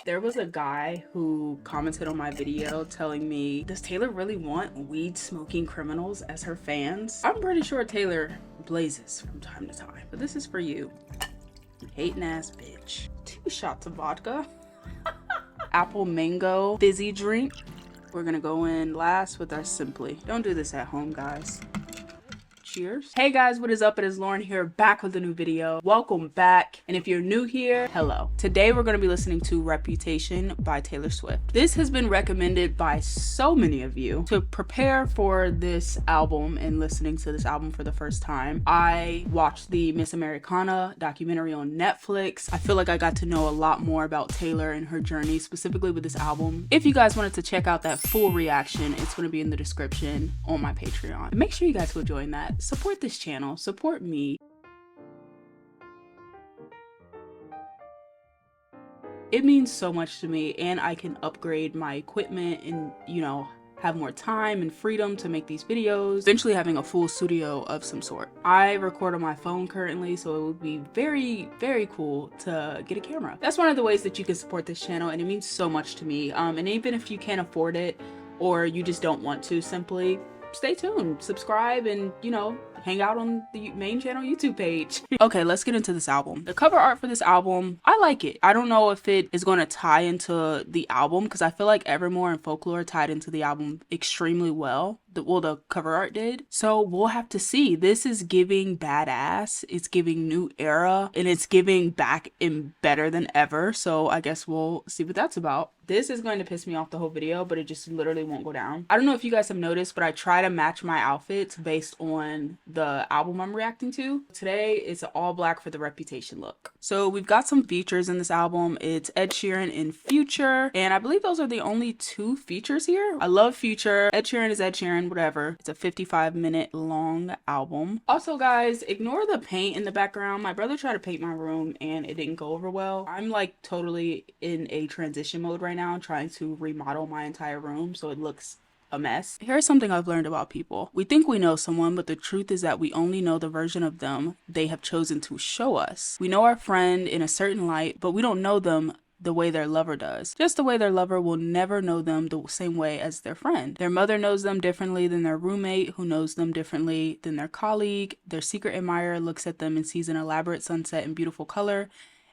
There was a guy who commented on my video telling me, does Taylor really want weed smoking criminals as her fans? I'm pretty sure Taylor blazes from time to time, but this is for you, hating ass bitch. 2 shots of vodka. Apple mango fizzy drink. We're gonna go in last with our Simply. Don't do this at home, guys. Cheers. Hey guys, what is up? It is Lauren here, back with a new video. Welcome back. And if you're new here, hello. Today we're going to be listening to Reputation by Taylor Swift. This has been recommended by so many of you. To prepare for this album and listening to this album for the first time, I watched the Miss Americana documentary on Netflix. I feel like I got to know a lot more about Taylor and her journey, specifically with this album. If you guys wanted to check out that full reaction, it's going to be in the description on my Patreon. Make sure you guys go join that. Support this channel, support me. It means so much to me, and I can upgrade my equipment and, have more time and freedom to make these videos, eventually having a full studio of some sort. I record on my phone currently, so it would be very, very cool to get a camera. That's one of the ways that you can support this channel, and it means so much to me. And even if you can't afford it, or you just don't want to, simply stay tuned, subscribe, and hang out on the main channel YouTube page. Okay, let's get into this album. The cover art for this album, I like it. I don't know if it is going to tie into the album, because I feel like Evermore and Folklore tied into the album extremely well. The cover art did. So we'll have to see. This is giving badass, it's giving new era, and it's giving back and better than ever. So I guess we'll see what that's about. This is going to piss me off the whole video, but it just literally won't go down. I don't know if you guys have noticed, but I try to match my outfits based on the album I'm reacting to. Today it's an all black for the Reputation look. So we've got some features in this album. It's Ed Sheeran and Future, and I believe those are the only 2 features here. I love Future. Ed Sheeran is Ed Sheeran, whatever. It's a 55-minute long album. Also guys, ignore the paint in the background. My brother tried to paint my room and it didn't go over well. I'm like totally in a transition mode right now, trying to remodel my entire room so it looks a mess. Here's something I've learned about people. We think we know someone, but the truth is that we only know the version of them they have chosen to show us. We know our friend in a certain light, but we don't know them the way their lover does. Just the way their lover will never know them the same way as their friend. Their mother knows them differently than their roommate, who knows them differently than their colleague. Their secret admirer looks at them and sees an elaborate sunset in beautiful color,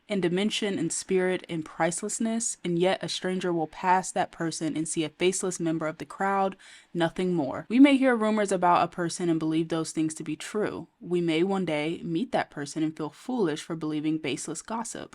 in dimension and spirit and pricelessness, and yet a stranger will pass that person and see a faceless member of the crowd, nothing more. We may hear rumors about a person and believe those things to be true. We may one day meet that person and feel foolish for believing baseless gossip.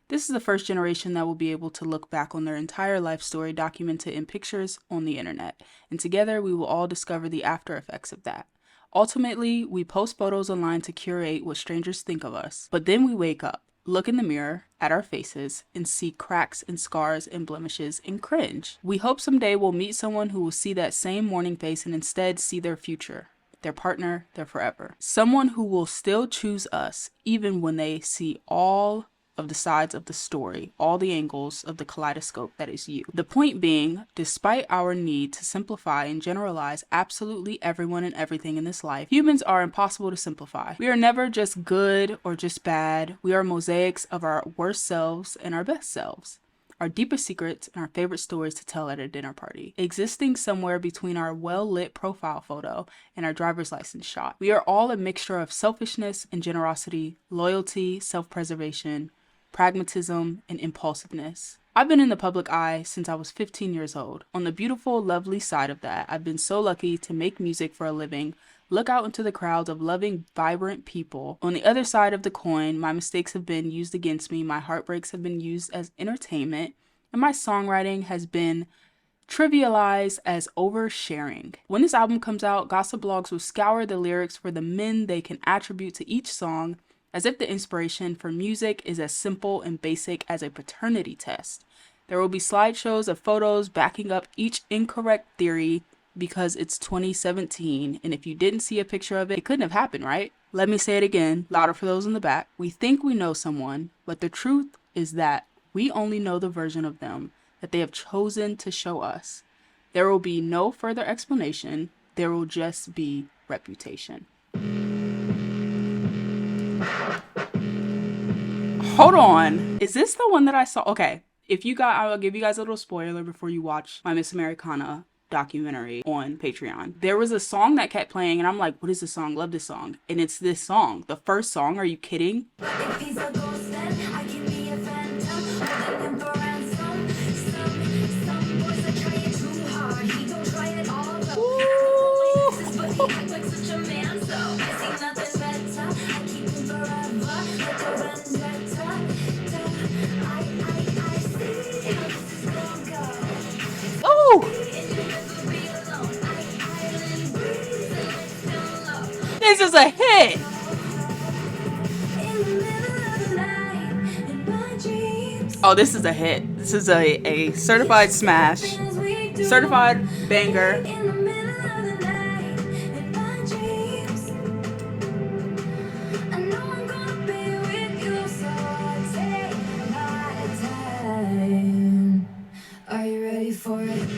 This is the first generation that will be able to look back on their entire life story documented in pictures on the internet, and together we will all discover the after effects of that. Ultimately, we post photos online to curate what strangers think of us, but then we wake up, look in the mirror at our faces, and see cracks and scars and blemishes and cringe. We hope someday we'll meet someone who will see that same morning face and instead see their future, their partner, their forever. Someone who will still choose us even when they see all of the sides of the story, all the angles of the kaleidoscope that is you. The point being, despite our need to simplify and generalize absolutely everyone and everything in this life, humans are impossible to simplify. We are never just good or just bad. We are mosaics of our worst selves and our best selves, our deepest secrets and our favorite stories to tell at a dinner party, existing somewhere between our well-lit profile photo and our driver's license shot. We are all a mixture of selfishness and generosity, loyalty, self-preservation, pragmatism, and impulsiveness. I've been in the public eye since I was 15 years old. On the beautiful, lovely side of that, I've been so lucky to make music for a living, look out into the crowds of loving, vibrant people. On the other side of the coin, my mistakes have been used against me, my heartbreaks have been used as entertainment, and my songwriting has been trivialized as oversharing. When this album comes out, gossip blogs will scour the lyrics for the men they can attribute to each song, as if the inspiration for music is as simple and basic as a paternity test. There will be slideshows of photos backing up each incorrect theory because it's 2017, and if you didn't see a picture of it, it couldn't have happened, right? Let me say it again, louder for those in the back. We think we know someone, but the truth is that we only know the version of them that they have chosen to show us. There will be no further explanation. There will just be reputation. Hold on. Is this the one that I saw? Okay. If you got, I'll give you guys a little spoiler before you watch my Miss Americana documentary on Patreon. There was a song that kept playing and I'm like, what is this song? Love this song. And it's this song. The first song, are you kidding? If he's a ghost, then I can be a phantom. Holding him for ransom. Some boys are trying too hard. He don't try it all though. But he act like such a man, so I see nothing better. I keep him forever. Like a vendetta. I see how this is gonna go. Oh! This is a hit. Oh, this is a hit. This is a certified smash. Certified banger. Are you ready for it?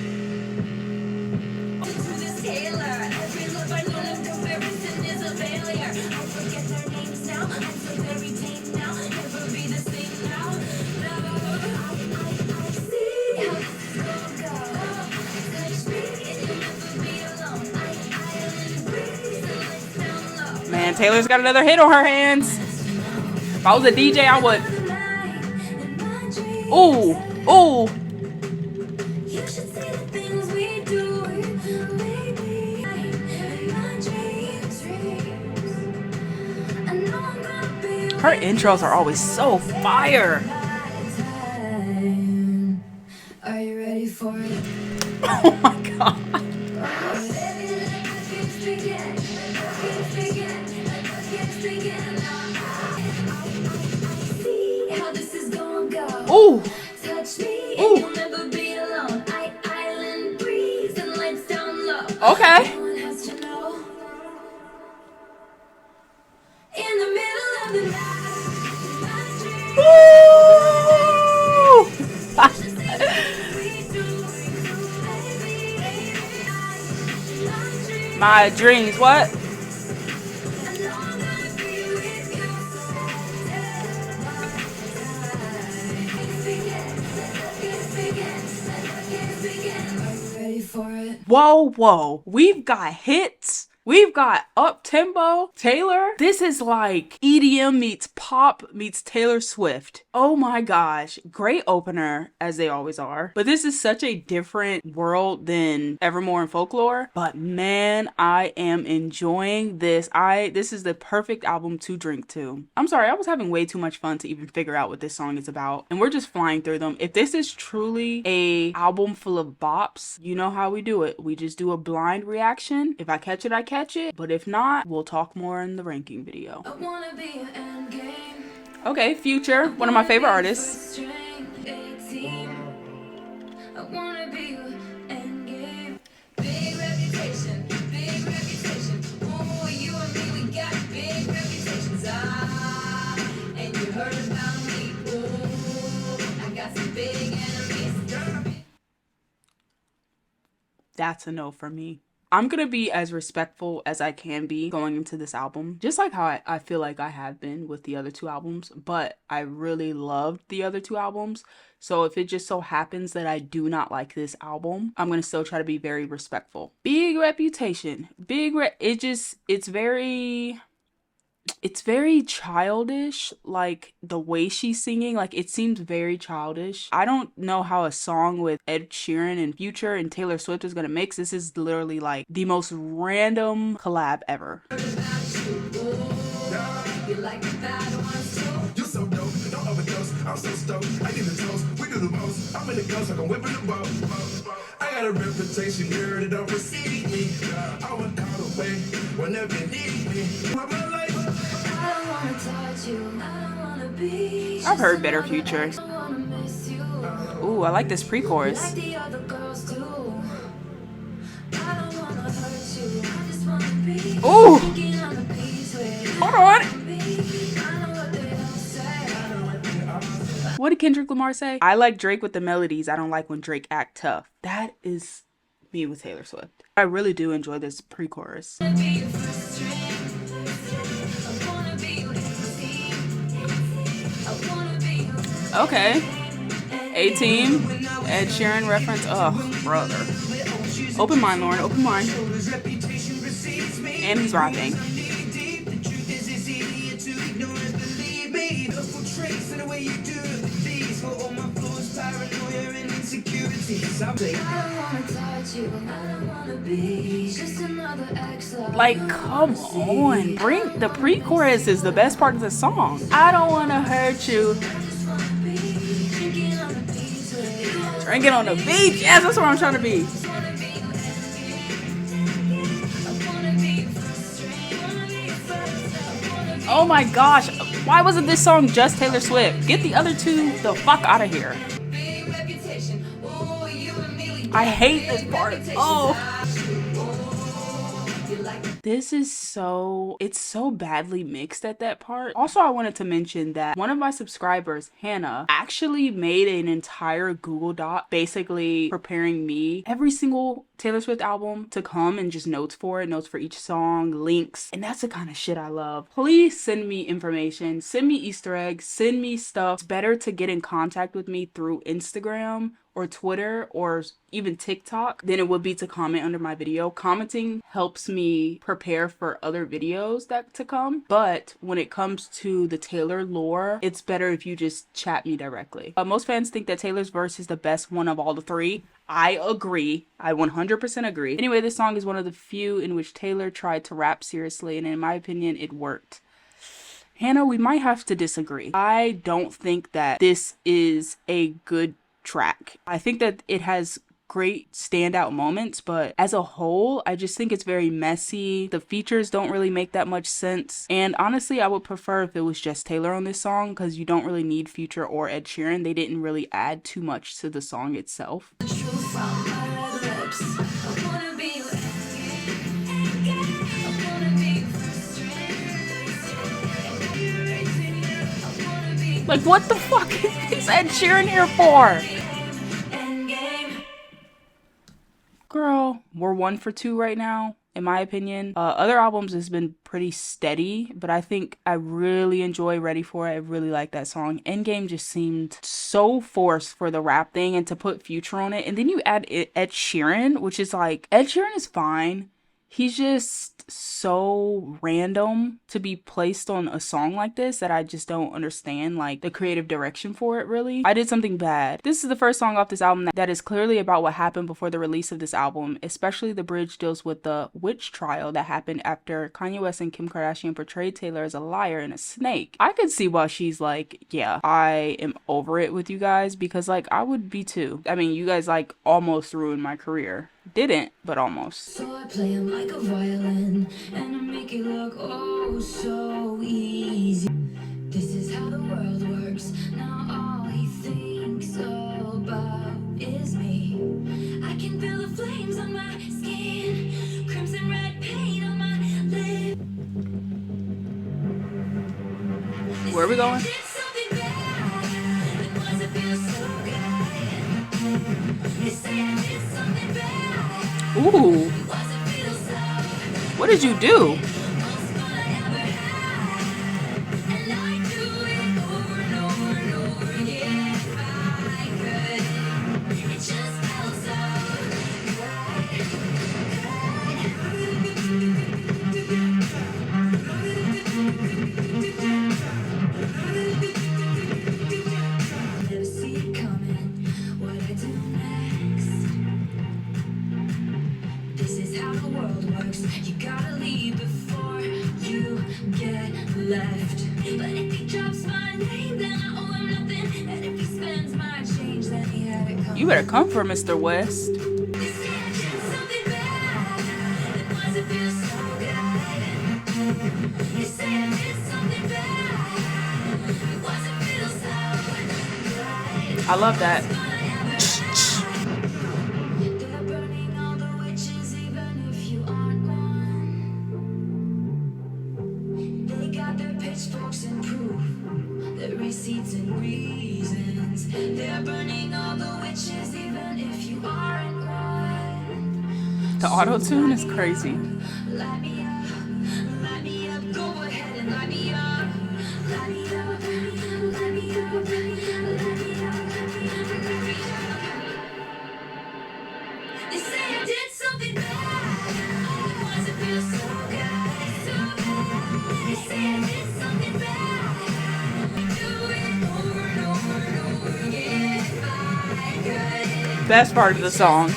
Man, Taylor's got another hit on her hands. If I was a DJ, I would. Ooh, ooh. Her intros are always so fire. Are you ready for it? Oh my god. Ooh. Touch me and you'll never be alone. Island breeze and lights down low. Okay. No one has to know. In the middle of the night. Woo! My dreams, what? Whoa, whoa. We've got hits. We've got up-tempo. Taylor, this is like EDM meets pop meets Taylor Swift. Oh my gosh. Great opener, as they always are. But this is such a different world than Evermore and Folklore. But man, I am enjoying this. This is the perfect album to drink to. I'm sorry, I was having way too much fun to even figure out what this song is about. And we're just flying through them. If this is truly a album full of bops, you know how we do it. We just do a blind reaction. If I catch it, I catch it, but if not, we'll talk more in the ranking video. Okay, Future, one of my favorite artists. That's a no for me. I'm gonna be as respectful as I can be going into this album, just like how I feel like I have been with the other two albums, but I really loved the other two albums. So if it just so happens that I do not like this album, I'm gonna still try to be very respectful. Big Reputation. It's very childish, like the way she's singing, like it seems very childish. I don't know how a song with Ed Sheeran and Future and Taylor Swift is gonna mix. This is literally like the most random collab ever. I'm so stoked, I get the toast, we do the most. I'm in the ghost, like I'm whipping the boat. I got a reputation, girl, that don't precede me. I want caught away whenever you need me. I've heard better Future. Ooh, I like this pre-chorus. Ooh! Hold on! What did Kendrick Lamar say? I like Drake with the melodies. I don't like when Drake act tough. That is me with Taylor Swift. I really do enjoy this pre-chorus. Okay. A-Team, Ed Sheeran reference. Oh, brother. Open mind, Lauryn. Open mind. And he's rapping. Like, come on. Bring the pre-chorus is the best part of the song. I don't want to hurt you. Drinking on the beach. Yes, that's where I'm trying to be. Oh my gosh. Why wasn't this song just Taylor Swift? Get the other two the fuck out of here. I hate this part. Oh. This is it's so badly mixed at that part. Also, I wanted to mention that one of my subscribers, Hannah, actually made an entire Google Doc basically preparing me every single Taylor Swift album to come and just notes for each song, links, and that's the kind of shit I love. Please send me information, send me Easter eggs, send me stuff. It's better to get in contact with me through Instagram or Twitter or even TikTok than it would be to comment under my video. Commenting helps me prepare for other videos to come, but when it comes to the Taylor lore, it's better if you just chat me directly. Most fans think that Taylor's verse is the best one of all the three. I agree. I 100% agree. Anyway, this song is one of the few in which Taylor tried to rap seriously, and in my opinion, it worked. Hannah, we might have to disagree. I don't think that this is a good track. I think that it has great standout moments, but as a whole, I just think it's very messy. The features don't really make that much sense. And honestly, I would prefer if it was just Taylor on this song, because you don't really need Future or Ed Sheeran. They didn't really add too much to the song itself. Like, what the fuck is Ed Sheeran here for? Girl, we're 1 for 2 right now, in my opinion. Other albums has been pretty steady, but I think I really enjoy Ready For It. I really like that song. Endgame just seemed so forced for the rap thing and to put Future on it. And then you add Ed Sheeran, which is like, Ed Sheeran is fine. He's just so random to be placed on a song like this that I just don't understand, like, the creative direction for it, really. I did something bad. This is the first song off this album that is clearly about what happened before the release of this album, especially the bridge deals with the witch trial that happened after Kanye West and Kim Kardashian portrayed Taylor as a liar and a snake. I could see why she's like, yeah, I am over it with you guys, because, like, I would be too. I mean, you guys, like, almost ruined my career. Didn't, but almost. So I play him like a violin, and I make it look oh so easy. This is how the world works. Now all he thinks about is me. I can feel the flames on my skin, crimson red paint on my lip. Where are we going? Ooh. What did you do? You gotta leave before you get left. But if he drops my name, then I owe him nothing. And if he spends my change, then he had it coming. You better come for Mr. West. I love that. Receipts and reasons. They're burning all the witches, even if you aren't one. The auto-tune is crazy. Light me up, go ahead and light me up. Light me up, light me up, light me up, light me up. Best part of the song.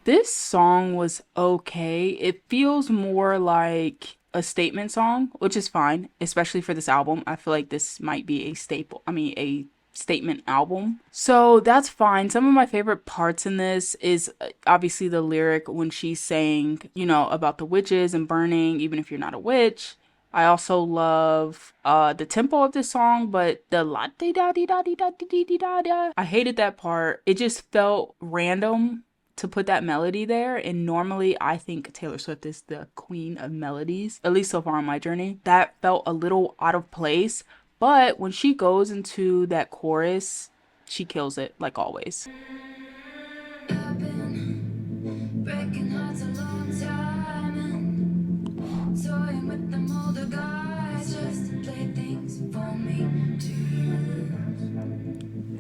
This song was okay. It feels more like a statement song, which is fine, especially for this album. I feel like this might be a a statement album. So that's fine. Some of my favorite parts in this is obviously the lyric when she's saying, you know, about the witches and burning, even if you're not a witch. I also love the tempo of this song, but the la di da di da di da di di da da. I hated that part. It just felt random to put that melody there, and normally I think Taylor Swift is the queen of melodies, at least so far on my journey. That felt a little out of place, but when she goes into that chorus, she kills it like always.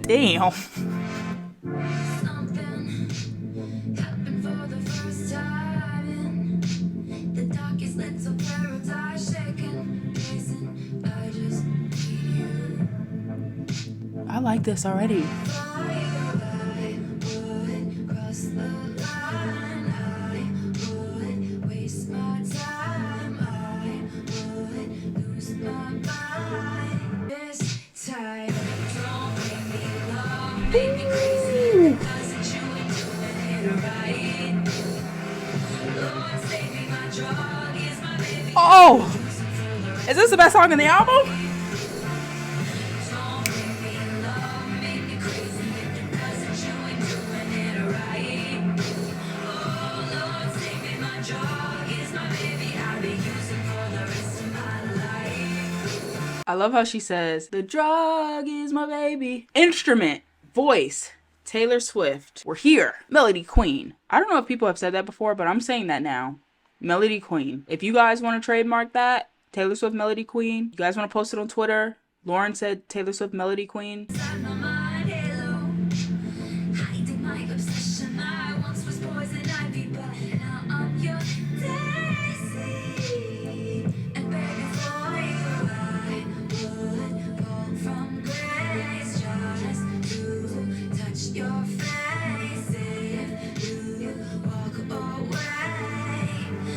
Damn. I like this already. Oh! Is this the best song in the album? I love how she says, the drug is my baby. Instrument, voice, Taylor Swift. We're here. Melody Queen. I don't know if people have said that before, but I'm saying that now. Melody Queen. If you guys want to trademark that, Taylor Swift Melody Queen, you guys want to post it on Twitter, Lauryn said Taylor Swift Melody Queen.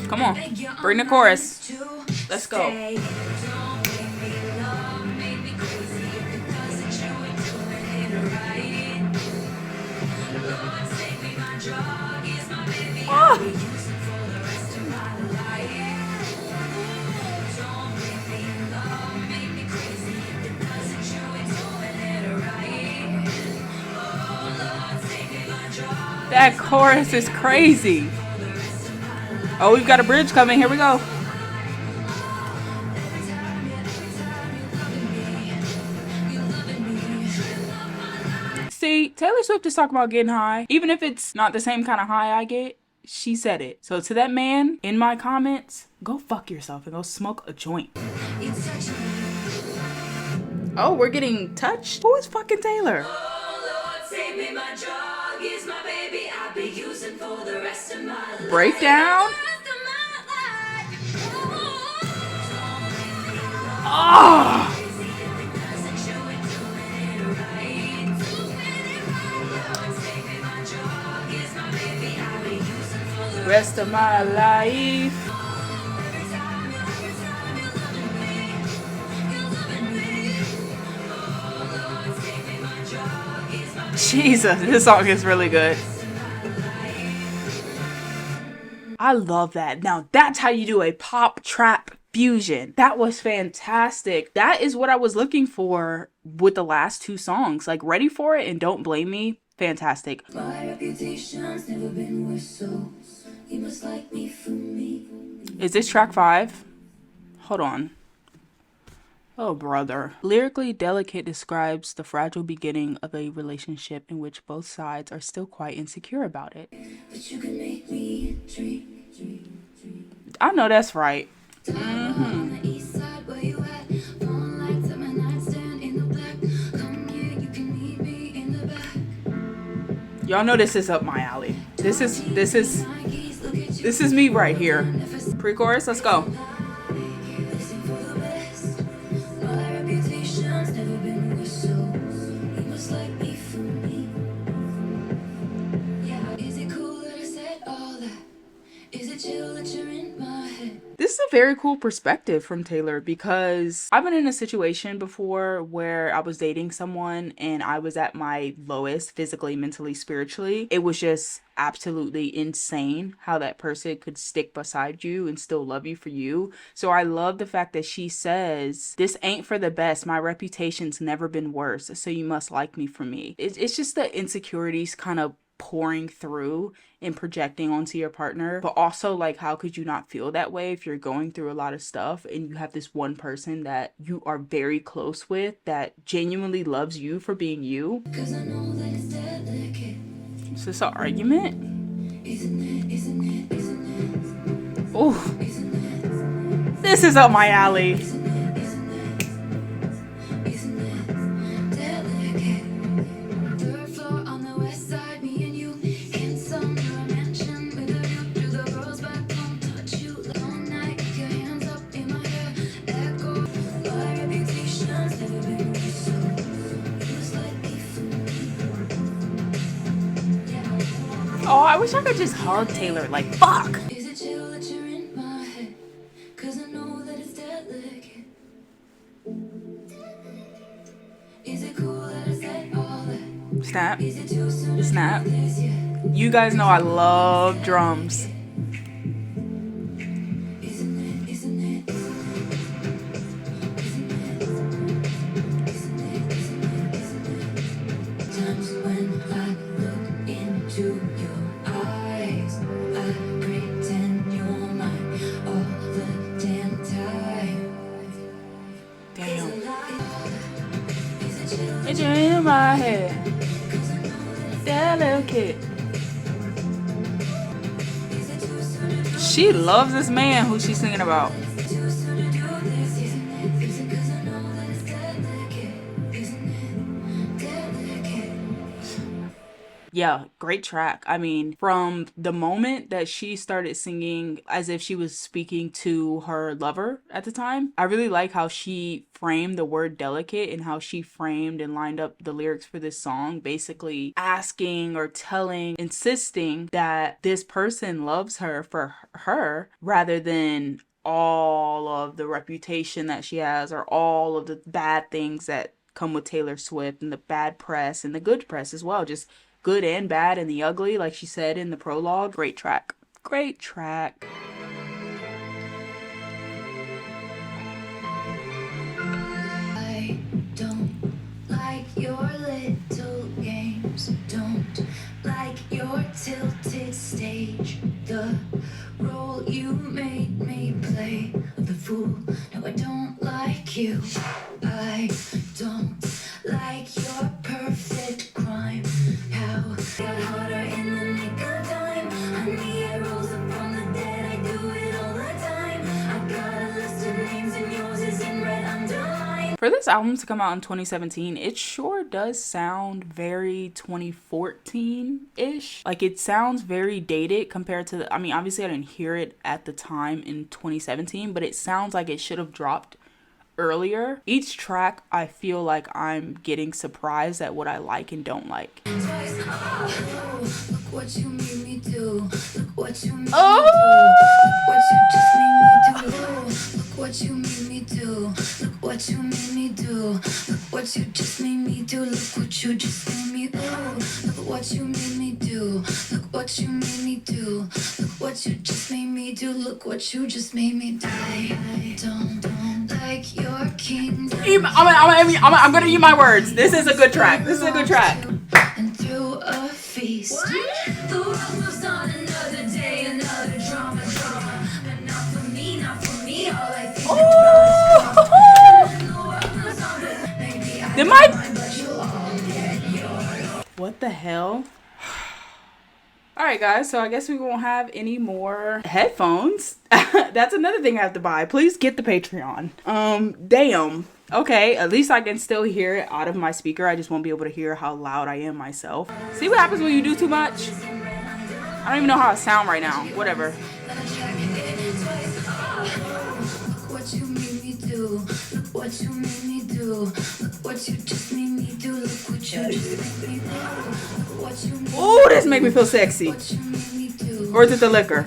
Come on, bring the chorus. Let's go. Oh. That chorus is crazy. Oh, we've got a bridge coming. Here we go. See, Taylor Swift is talking about getting high. Even if it's not the same kind of high I get, she said it. So to that man in my comments, go fuck yourself and go smoke a joint. Oh, we're getting touched? Who is fucking Taylor? Breakdown? Oh! Rest of my life. Jesus, this song is really good. I love that. Now that's how you do a pop trap fusion. That was fantastic. That is what I was looking for with the last two songs. Like Ready For It and Don't Blame Me. Fantastic. My reputation's never been worse, so you must like me for me. Is this track 5? Hold on. Oh, brother. Lyrically Delicate describes the fragile beginning of a relationship in which both sides are still quite insecure about it. But you can make me dream. I know that's right. Y'all know this is up my alley. This is This is me right here. Pre-chorus, let's go. This is a very cool perspective from Taylor, because I've been in a situation before where I was dating someone and I was at my lowest physically, mentally, spiritually. It was just absolutely insane how that person could stick beside you and still love you for you. So I love the fact that she says, this ain't for the best. My reputation's never been worse. So you must like me for me. It's just the insecurities kind of pouring through and projecting onto your partner, but also like, how could you not feel that way if you're going through a lot of stuff and you have this one person that you are very close with that genuinely loves you for being you? Is this an argument? Oh, this is up my alley. Oh, I wish I could just hug Taylor, like, fuck! Snap. Snap. You guys know I love drums. It's in my head. That little kid. She loves this man who she's singing about. Yeah, great track. I mean, from the moment that she started singing as if she was speaking to her lover at the time, I really like how she framed the word delicate and how she framed and lined up the lyrics for this song, basically asking or telling, insisting that this person loves her for her rather than all of the reputation that she has or all of the bad things that come with Taylor Swift and the bad press and the good press as well. Just good and bad and the ugly, like she said in the prologue. Great track. Great track. I don't like your little games. Don't like your tilted stage. The role you made me play of the fool. No, I don't like you. I don't like your perfect crime. How got harder in the nick of time. Honey, I rose up from the dead. I do it all the time. I got a list of names and yours is in red underline. For this album to come out in 2017, it sure does sound very 2014-ish. Like, it sounds very dated compared to the, I mean, obviously I didn't hear it at the time in 2017, but it sounds like it should have dropped earlier. Each track, I feel like I'm getting surprised at what I like and don't like. Look what you made me do. Look what you made me do. Look what you just made me do. Look what you made me do. Look what you just made me do. Look what you just made me do. Look what you made me do. Look what you just made me do. Look what you just made me do. I don't like your kingdom. I'm gonna eat my words. This is a good track. This is a good track. And through a feast. The world moves on another day, another drama. But not for me, not for me. All I think Oh! Did my What the hell? Alright guys, so I guess we won't have any more headphones. That's another thing I have to buy. Please get the Patreon. Damn. Okay, at least I can still hear it out of my speaker. I just won't be able to hear how loud I am myself. See what happens when you do too much? I don't even know how I sound right now. Whatever. Then I check it twice. Look what you made me do. Look what you made me do. Look what you just made me do. Look what you just made me do. Look what you made me do. Oh, this make me feel sexy. What you made me do. Or is it the liquor?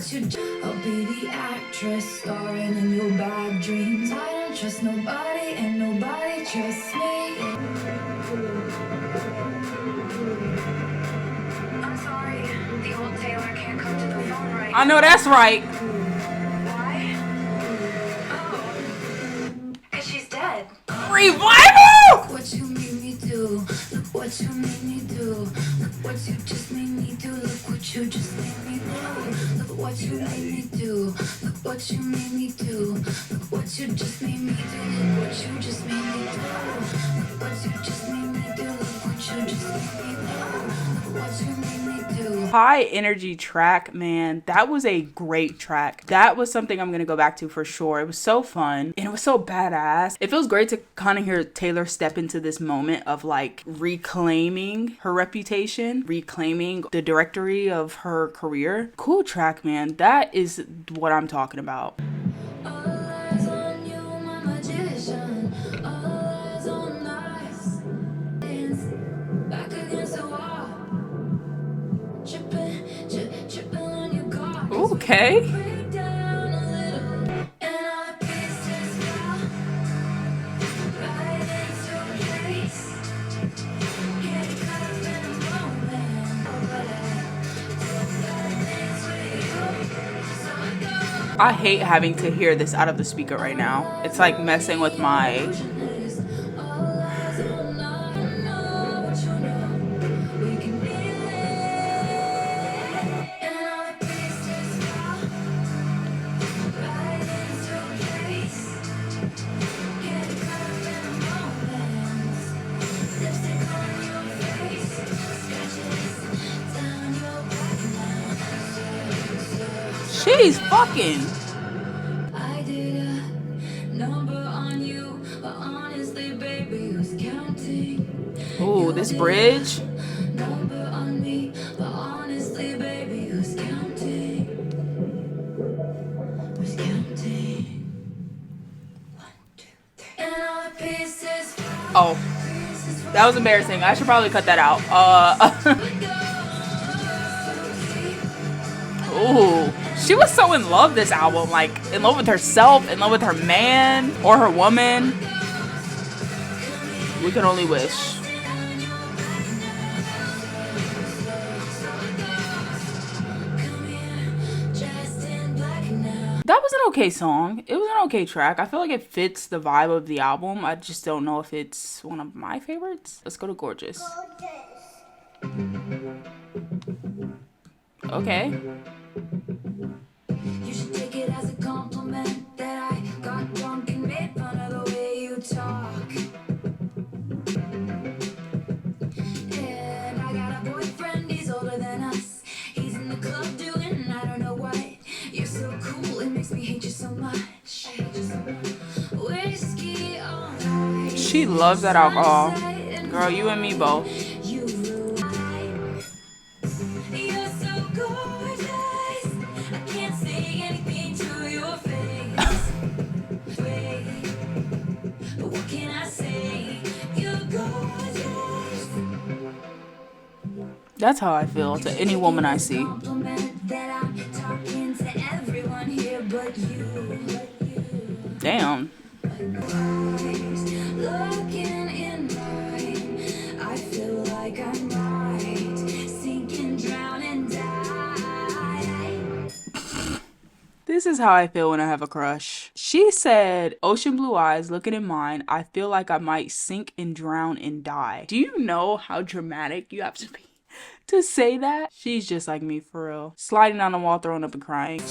I'll be the actress starring in your bad dreams. I don't trust nobody and nobody trusts me. I'm sorry, the old Taylor can't come to the phone right I know that's right. Why? Oh, 'cause she's dead. Revival! Look what you made me do. Look what you made me do. Look what you just made me do. Look what you just made me do. Look what you made me do. Look what you made me do. Look what you just made me do. Look what you just made me do. Look what you just made me do. Look what you just made me do. Look what you made me do. High energy track, man. That was a great track. That was something I'm gonna go back to for sure. It was so fun and it was so badass. It feels great to kind of hear Taylor step into this moment of like reclaiming her reputation, reclaiming the directory of her career. Cool track, man. That is what I'm talking about. All eyes on you, my magician. All eyes on us. Dance back against the wall. Tripping on your guard. Okay. Break down a little, and all the pieces fall right into place. Get caught up in a moment. So it goes. I hate having to hear this out of the speaker right now. It's like messing with my... All eyes on us. Know what you know. We can be and all the pieces fall right into place. Get caught up in a moment. Lipstick on your face, scratches down your back now. She's fucking... I did a number on you, but honestly, baby, who's counting? Ooh, this bridge. Number on me, but honestly, baby, who's counting? Who's counting? 1, 2, 3. And all the pieces fall, Oh, that was embarrassing. I should probably cut that out. Ooh, she was so in love this album, like in love with herself, in love with her man or her woman. We can only wish. That was an okay song. It was an okay track. I feel like it fits the vibe of the album. I just don't know if it's one of my favorites. Let's go to Gorgeous. Okay. You should take it as a compliment that I got drunk and made fun of the way you talk. And I got a boyfriend, he's older than us. He's in the club doing I don't know what. You're so cool, it makes me hate you so much. I hate you so much. Whiskey all night. She loves that alcohol. Girl, you and me both. You rule. You're so gorgeous. I can't say anything to your face. Wait, but what can I say? You're gorgeous. That's how I feel to any woman I see. Compliment that I'm talking to everyone here but you. Damn. Looking in mine, I feel like I might sink and drown and die. This is how I feel when I have a crush. She said, ocean blue eyes looking in mine, I feel like I might sink and drown and die. Do you know how dramatic you have to be to say that? She's just like me, for real. Sliding down the wall, throwing up and crying.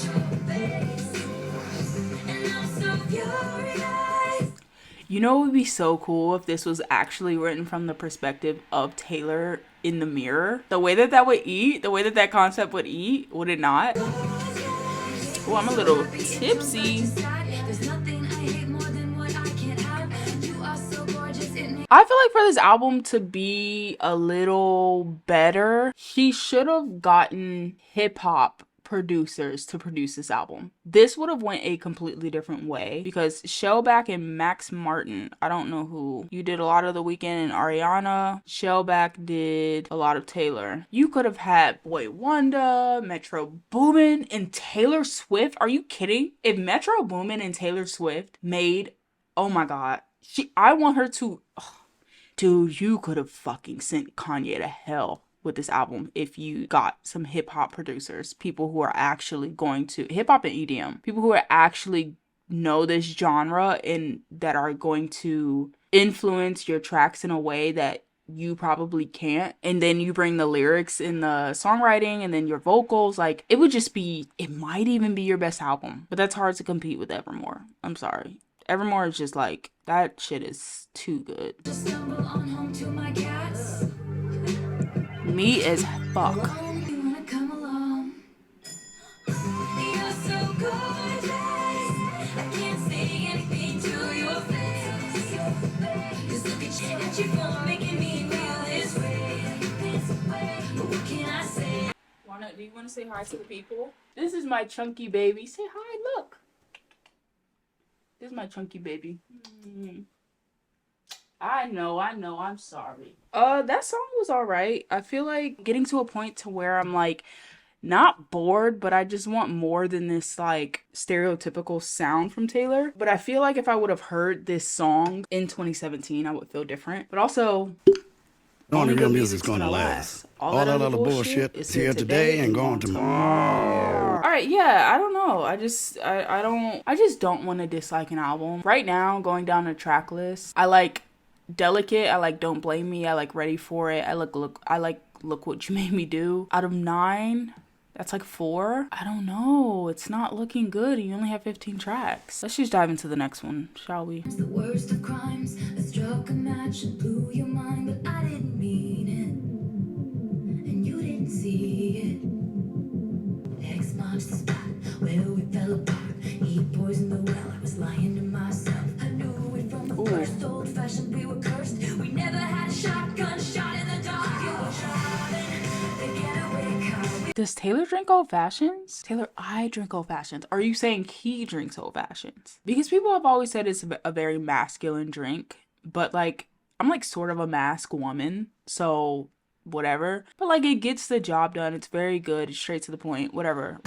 You know, it would be so cool if this was actually written from the perspective of Taylor in the mirror. The way that that would eat, the way that that concept would eat, would it not? Oh, I'm a little tipsy. I feel like for this album to be a little better, she should have gotten hip hop producers to produce this album. This would have went a completely different way because Shellback and Max Martin, I don't know who, you did a lot of The Weeknd and Ariana. Shellback did a lot of Taylor. You could have had Boy Wonder, Metro Boomin, and Taylor Swift. Are you kidding? If Metro Boomin and Taylor Swift made, oh my god, I want her to, dude, you could have fucking sent Kanye to hell with this album if you got some hip hop producers, people who are actually going to hip hop and EDM, people who are actually know this genre and that are going to influence your tracks in a way that you probably can't. And then you bring the lyrics and the songwriting and then your vocals. Like, it would just be, it might even be your best album. But that's hard to compete with Evermore. I'm sorry. Evermore is just like, that shit is too good. Just stumble on home to my cats. Me as fuck. You wanna come along? You're so gorgeous. I can't say anything to your face. Just look at you for making me feel this way. But what can I say? Do you want to say hi to the people? This is my chunky baby. Say hi, look. This is my chunky baby. I know, I'm sorry. That song was alright. I feel like getting to a point to where I'm like, not bored, but I just want more than this like stereotypical sound from Taylor. But I feel like if I would have heard this song in 2017, I would feel different. But also, only real music's gonna last. All that other bullshit is here today and gone tomorrow. Alright, yeah, I don't know. I just don't want to dislike an album. Right now, going down the track list, I like Delicate, I like Don't Blame Me, I like Ready For It, I like Look What You Made Me Do. Out of 9, that's like 4. I don't know. It's not looking good. You only have 15 tracks. Let's just dive into the next one, shall we? It's the worst of crimes. I struck a match and blew your mind, but I didn't mean it, and you didn't see it. X marks the spot where we fell apart. He poisoned the well. I was lying to myself. I knew it from the first. Old fashioned, we were cursed. We never had a shotgun shot in the dark. You were driving the getaway car. Does Taylor drink old fashions? Taylor, I drink old fashions. Are you saying he drinks old fashions? Because people have always said it's a very masculine drink, but like, I'm like sort of a mask woman, so whatever. But like, it gets the job done. It's very good. It's straight to the point. Whatever.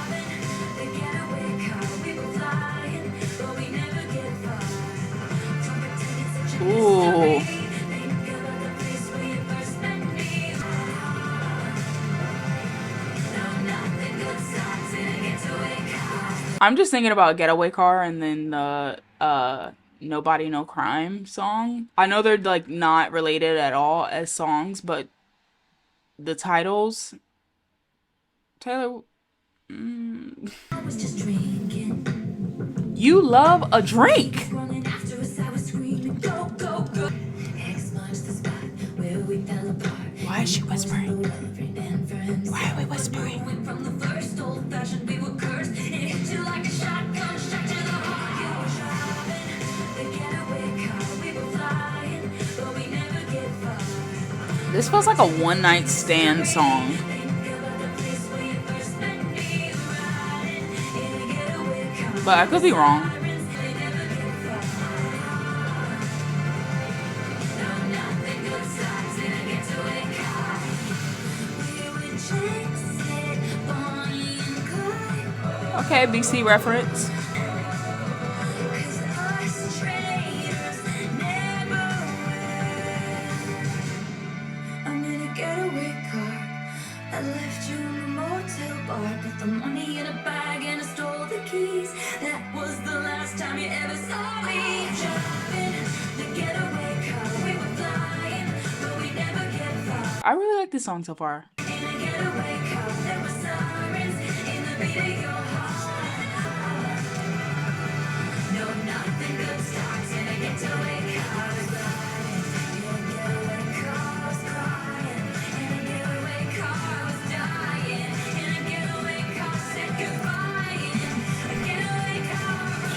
Ooh. I'm just thinking about Getaway Car and then the Nobody No Crime song. I know they're like not related at all as songs, but the titles, Taylor, I was just drinking. you love a drink. Running after us, I was screaming, go, go, go. X marks the spot where we fell apart. Why is she whispering? Why are we whispering? From the first old fashioned, we were cursed. It hit you like a shotgun shot to the heart. You were driving the getaway car. We were flying, but we never get far. This feels like a one night stand song. But I could be wrong. Okay, BC reference. I'm in a getaway car. I left you in the motel bar. Put the money in a bag and I stole the keys. That was the last time you ever saw me. Driving the getaway car. We were flying, but we never get far. I really like this song so far. In a getaway car, there were sirens in the beat of your heart. No, nothing good starts in a getaway car.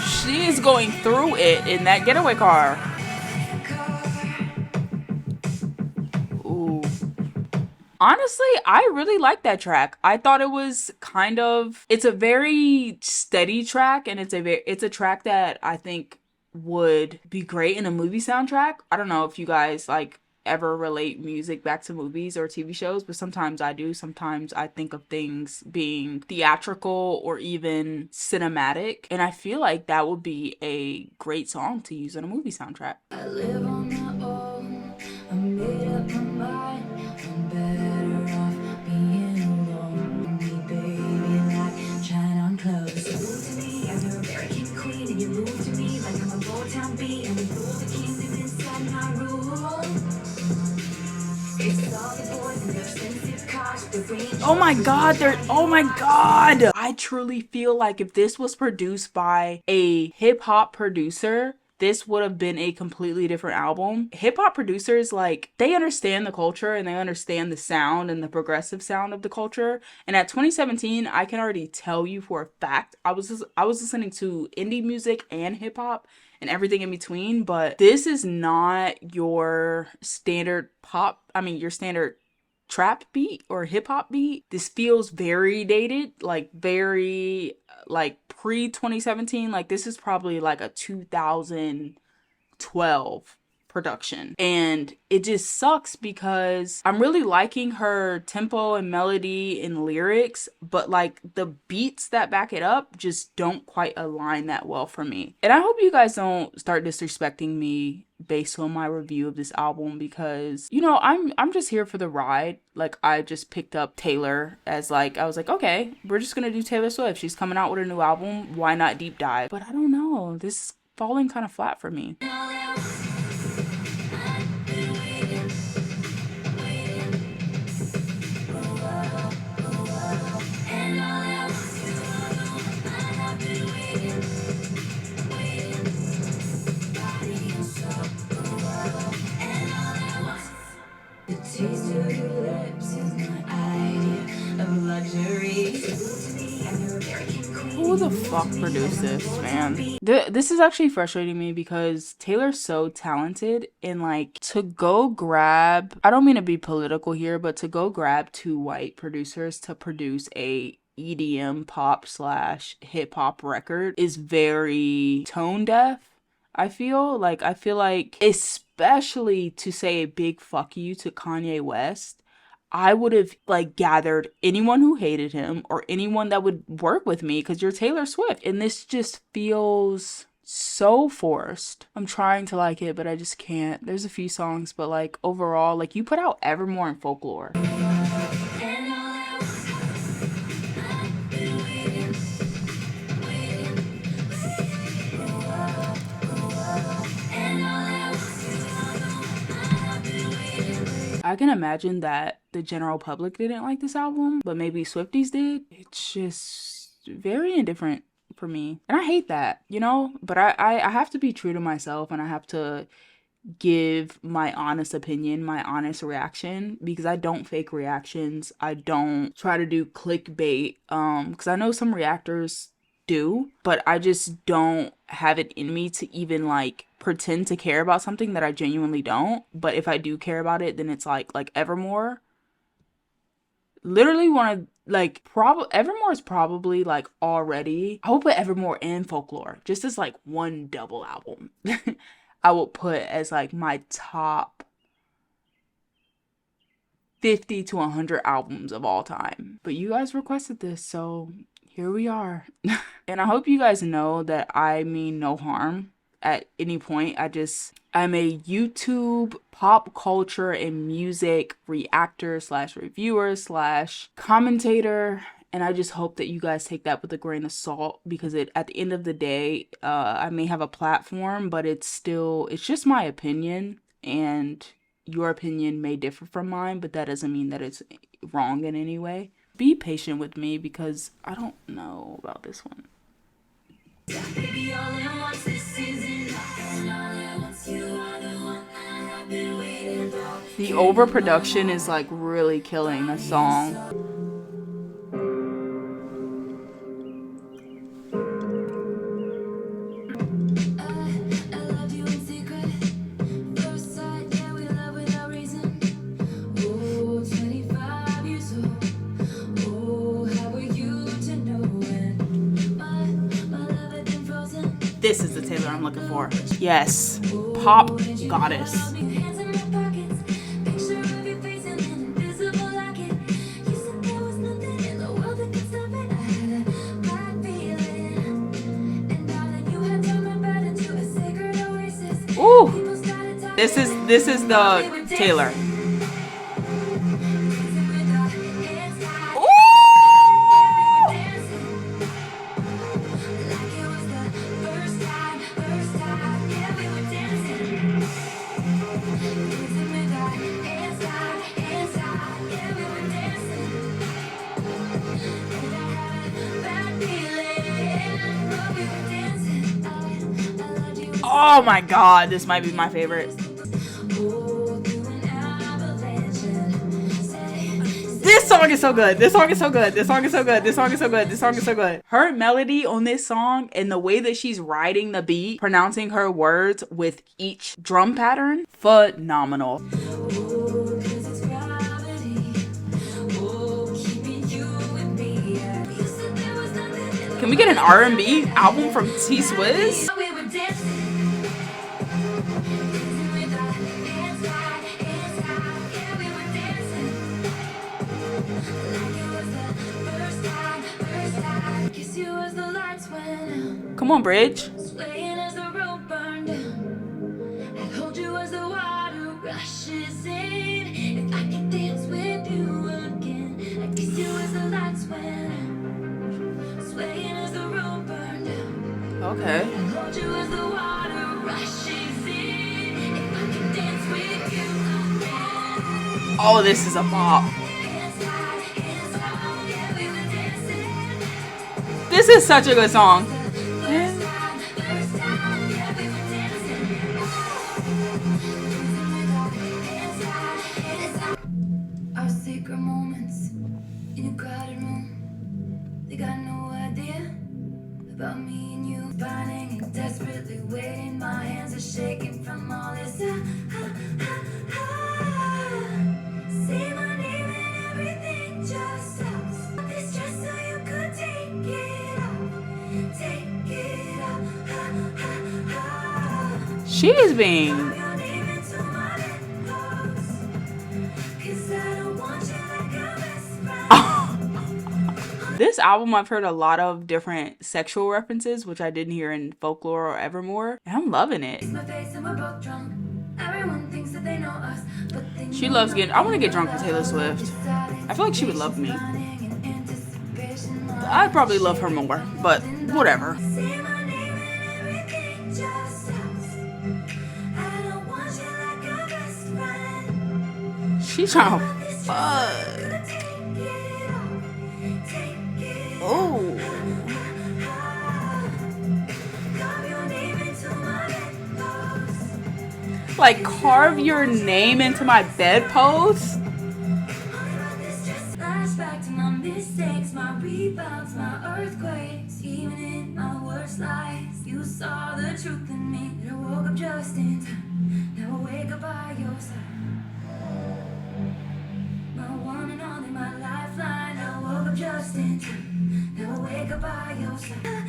She is going through it in that getaway car. Honestly, I really like that track. I thought it was kind of, it's a very steady track, and it's a track that I think would be great in a movie soundtrack. I don't know if you guys like ever relate music back to movies or TV shows, but sometimes I do. Sometimes I think of things being theatrical or even cinematic, and I feel like that would be a great song to use in a movie soundtrack. I live on my own. I made up my mind. I'm better off being alone. Me, baby, like China on clothes. You move to me, I'm your American queen, and you move to me like I'm a Motown beat, and we rule the kingdom inside my room. Oh my god, oh my god! I truly feel like if this was produced by a hip-hop producer, this would have been a completely different album. Hip-hop producers, like, they understand the culture and they understand the sound and the progressive sound of the culture. And at 2017, I can already tell you for a fact, I was listening to indie music and hip-hop and everything in between, but this is not your standard your standard trap beat or hip-hop beat. This feels very dated, like very like pre-2017. Like this is probably like a 2012 production, and it just sucks because I'm really liking her tempo and melody and lyrics, but like the beats that back it up just don't quite align that well for me. And I hope you guys don't start disrespecting me based on my review of this album, because you know I'm just here for the ride. Like I just picked up Taylor as like, I was like, okay, we're just gonna do Taylor Swift, she's coming out with a new album, why not deep dive? But I don't know, this is falling kind of flat for me. Who the fuck produced this, man? This is actually frustrating me because Taylor's so talented, and like to go grab, I don't mean to be political here, but to go grab two white producers to produce a EDM pop / hip hop record is very tone deaf. I feel like especially to say a big fuck you to Kanye West, I would have like gathered anyone who hated him or anyone that would work with me, because you're Taylor Swift. And this just feels so forced. I'm trying to like it, but I just can't. There's a few songs, but like overall, like you put out Evermore and Folklore. I can imagine that the general public didn't like this album, but maybe Swifties did. It's just very indifferent for me. And I hate that, you know? But I have to be true to myself, and I have to give my honest opinion, my honest reaction, because I don't fake reactions. I don't try to do clickbait, because I know some reactors do, but I just don't have it in me to even like pretend to care about something that I genuinely don't. But if I do care about it, then it's like Evermore. Literally one of like Evermore is probably like already, I would put Evermore and Folklore just as like one double album. I would put as like my top 50 to 100 albums of all time. But you guys requested this, so here we are. And I hope you guys know that I mean no harm at any point. I'm a YouTube pop culture and music reactor / reviewer / commentator. And I just hope that you guys take that with a grain of salt, because at the end of the day, I may have a platform, but it's just my opinion, and your opinion may differ from mine, but that doesn't mean that it's wrong in any way. Be patient with me because I don't know about this one. Baby, all I want this season, and all I want you are the one that I've been waiting for. The overproduction is like really killing the song. This is the Taylor I'm looking for. Yes. Pop goddess. Ooh. This is the Taylor. Oh my god, this might be my favorite. This song is so good. This song is so good. This song is so good. This song is so good. This song is so good. Her melody on this song and the way that she's riding the beat, pronouncing her words with each drum pattern, phenomenal. Can we get an R&B album from T-Swizz? Come on, Bridge. Okay. Oh, this is a bop. This is such a good song. Our secret moments in a crowded room. They got no idea about me and you. Burning and desperately waiting. My hands are shaking from all this. See my name and everything just stops. This just so you could take it off. Take it off. She is being This album, I've heard a lot of different sexual references, which I didn't hear in Folklore or Evermore, and I'm loving it. She loves getting, I want to get drunk with Taylor Swift. I feel like she would love me. I'd probably love her more, but whatever. She's trying to fuck. Oh. Like, carve your name into my bedpost? Flashback to my mistakes, my rebounds, my earthquakes. Even in my worst lies, you saw the truth in me. And I woke up just in time. Now I wake up by your side. My one and only, my lifeline. I woke up just in time. Now I wake up by your side.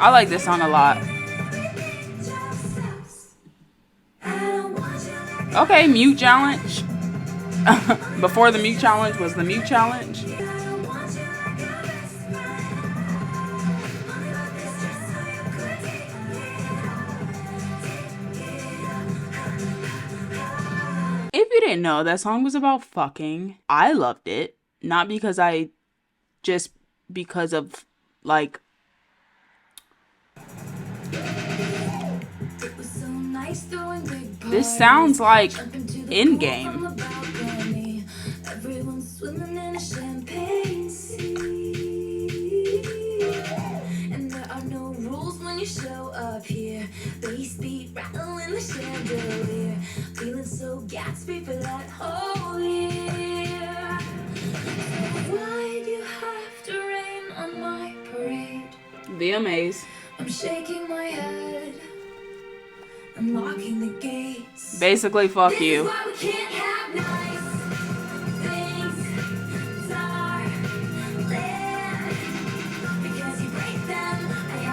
I like this song a lot. Okay, mute challenge. Before the mute challenge was the mute challenge. If you didn't know, that song was about fucking. I loved it. Not because because of, like, this sounds like In-Game. Everyone's swimming in a champagne sea. And there are no rules when you show up here. Bass beat rattling the chandelier. Feeling so Gatsby for that whole year. Why'd you have to rain on my parade? VMAs. I'm shaking my head. I'm locking the gates. Basically, fuck This you. is why we can't have nice things, darling. Because you break them, I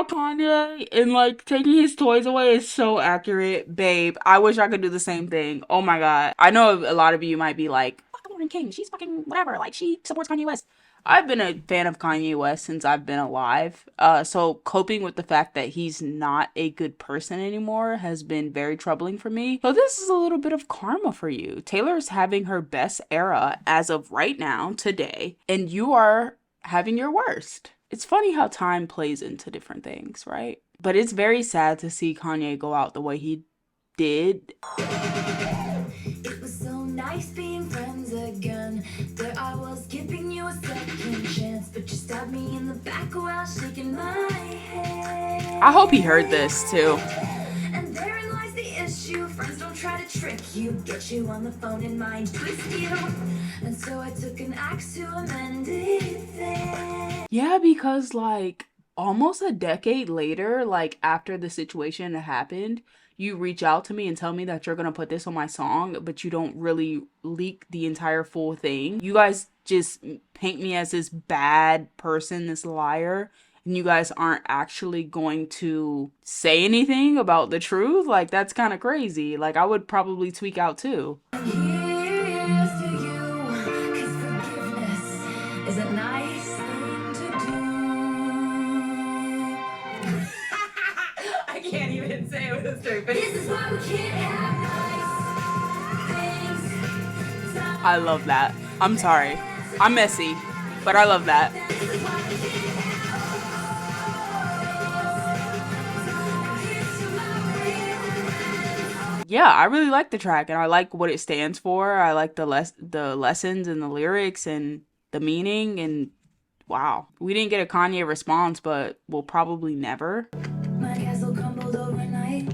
about Kanye and like taking his toys away is so accurate, babe. I wish I could do the same thing. Oh my god. I know a lot of you might be like, fuck Lauryn King, she's fucking whatever, like she supports Kanye West. I've been a fan of Kanye West since I've been alive. So coping with the fact that he's not a good person anymore has been very troubling for me. So this is a little bit of karma for you. Taylor's having her best era as of right now, today, and you are having your worst. It's funny how time plays into different things, right? But it's very sad to see Kanye go out the way he did. It was so nice being friends again. There I was giving you a second chance, but you stabbed me in the back while shaking my head. I hope he heard this too. And therein lies the issue. Friends don't try to trick you, get you on the phone and mind twist you. And so I took an axe to amend it then. Yeah, because like almost a decade later, like after the situation happened, you reach out to me and tell me that you're gonna put this on my song, but you don't really leak the entire full thing. You guys just paint me as this bad person, this liar, and you guys aren't actually going to say anything about the truth. Like, that's kind of crazy. Like, I would probably tweak out too. Here's to you, 'cause forgiveness is a nice thing to do. I can't even say it with a straight face. This is why we can't have nice things. I love that. I'm sorry. I'm messy, but I love that. This is why we can't have. Yeah, I really like the track and I like what it stands for. I like the lessons and the lyrics and the meaning, and wow. We didn't get a Kanye response, but we'll probably never. My castle crumbled overnight.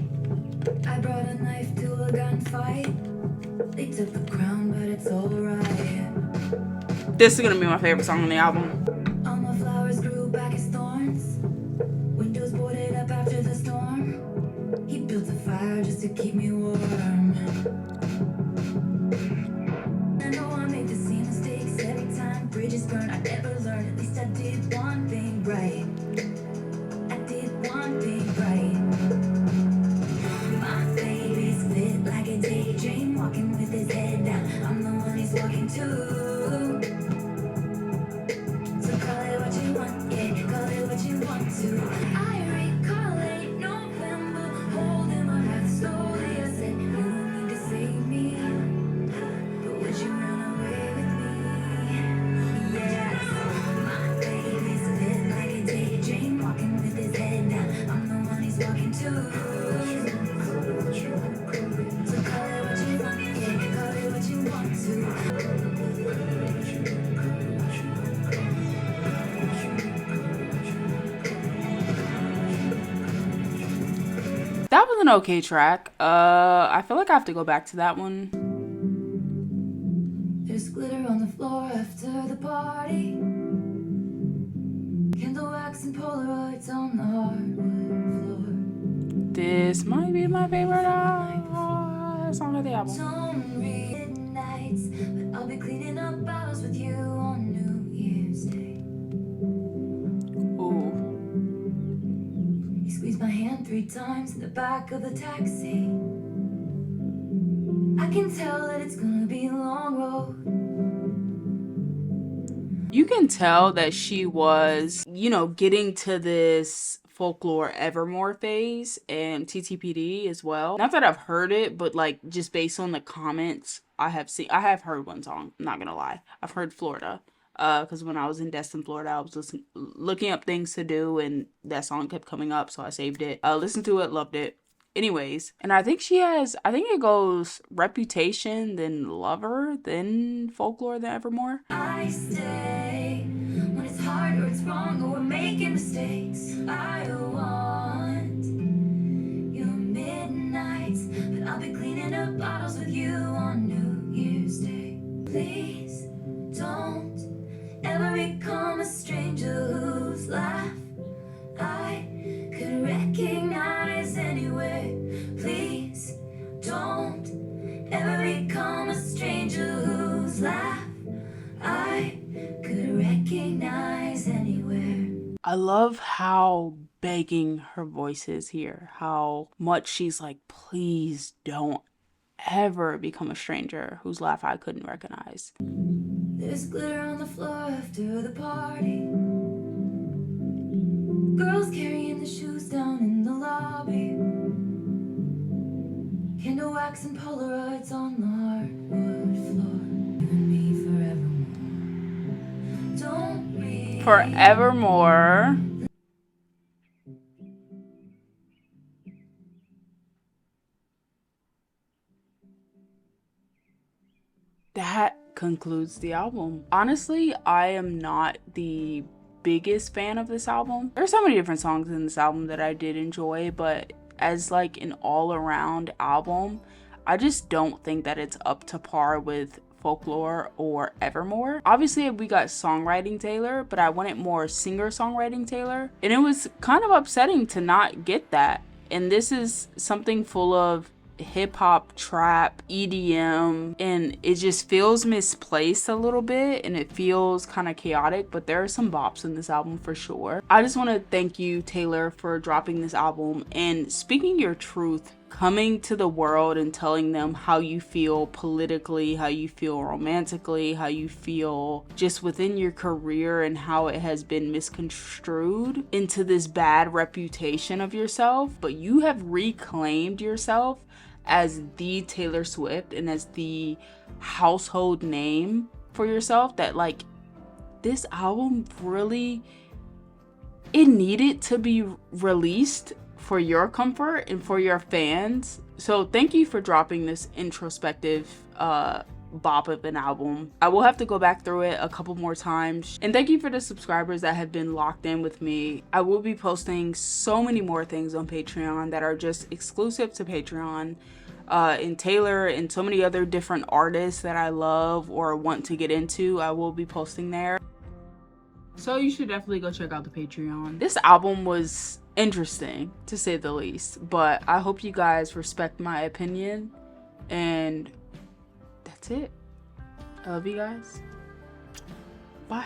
I brought a knife to a gunfight. They took the crown, but it's alright. This is gonna be my favorite song on the album. All my flowers grew back as thorns. Windows boarded up after the storm. He built a fire just to keep me warm. I know I make the same mistakes every time. Bridges burn, I never learn. At least I did one thing right. I did one thing right. My baby's lit like a daydream, walking with his head down. I'm the one he's walking to. So call it what you want, yeah, call it what you want to. I recall late November, holding my breath slowly. I said, you don't need to save me, but would you run away with me? Yes, my baby's lit like a daydream, walking with his head down. I'm the one he's walking to. So call it what you want, yeah, call it what you want to. That was an okay track. I feel like I have to go back to that one. There's glitter on the floor after the party. Candle wax and Polaroids on the hardwood floor. This might be my favorite song of the album. Don't read nights, but I'll be cleaning up bottles with you on New Year's Day. Ooh. You squeezed my hand 3 times in the back of the taxi. I can tell that it's gonna be a long road. You can tell that she was, you know, getting to this folklore Evermore phase, and TTPD as well. Not that I've heard it, but like just based on the comments I have heard one song. I'm not gonna lie. I've heard Florida. Because when I was in Destin, Florida, I was looking up things to do, and that song kept coming up, so I saved it. Listened to it, loved it. Anyways, and I think it goes Reputation, then Lover, then Folklore, then Evermore. I stay when it's hard or it's wrong or we're making mistakes. I want your midnights, but I'll be cleaning up bottles with you on New Year's Day. Please don't ever become a stranger whose laugh I could recognize anywhere. Please don't ever become a stranger whose laugh I could recognize anywhere. I love how begging her voices here, how much she's like, please don't ever become a stranger whose laugh I couldn't recognize. There's glitter on the floor after the party. Girls carrying the shoes down in the lobby. Candle wax and Polaroids on the hardwood floor. You and me forevermore. Don't breathe. Forevermore. That concludes the album. Honestly, I am not the biggest fan of this album. There's so many different songs in this album that I did enjoy, but as like an all-around album, I just don't think that it's up to par with Folklore or Evermore. Obviously, we got songwriting Taylor, but I wanted more singer-songwriting Taylor, and it was kind of upsetting to not get that. And this is something full of hip-hop, trap, EDM, and it just feels misplaced a little bit, and it feels kind of chaotic, but there are some bops in this album for sure. I just want to thank you, Taylor, for dropping this album and speaking your truth, coming to the world and telling them how you feel politically, how you feel romantically, how you feel just within your career, and how it has been misconstrued into this bad reputation of yourself. But you have reclaimed yourself as the Taylor Swift and as the household name for yourself, that like this album really, it needed to be released for your comfort and for your fans. So thank you for dropping this introspective bop of an album. I will have to go back through it a couple more times. And thank you for the subscribers that have been locked in with me. I will be posting so many more things on Patreon that are just exclusive to Patreon. And Taylor and so many other different artists that I love or want to get into, I will be posting there. So you should definitely go check out the Patreon. This album was interesting, to say the least, but I hope you guys respect my opinion, and that's it. I love you guys. Bye.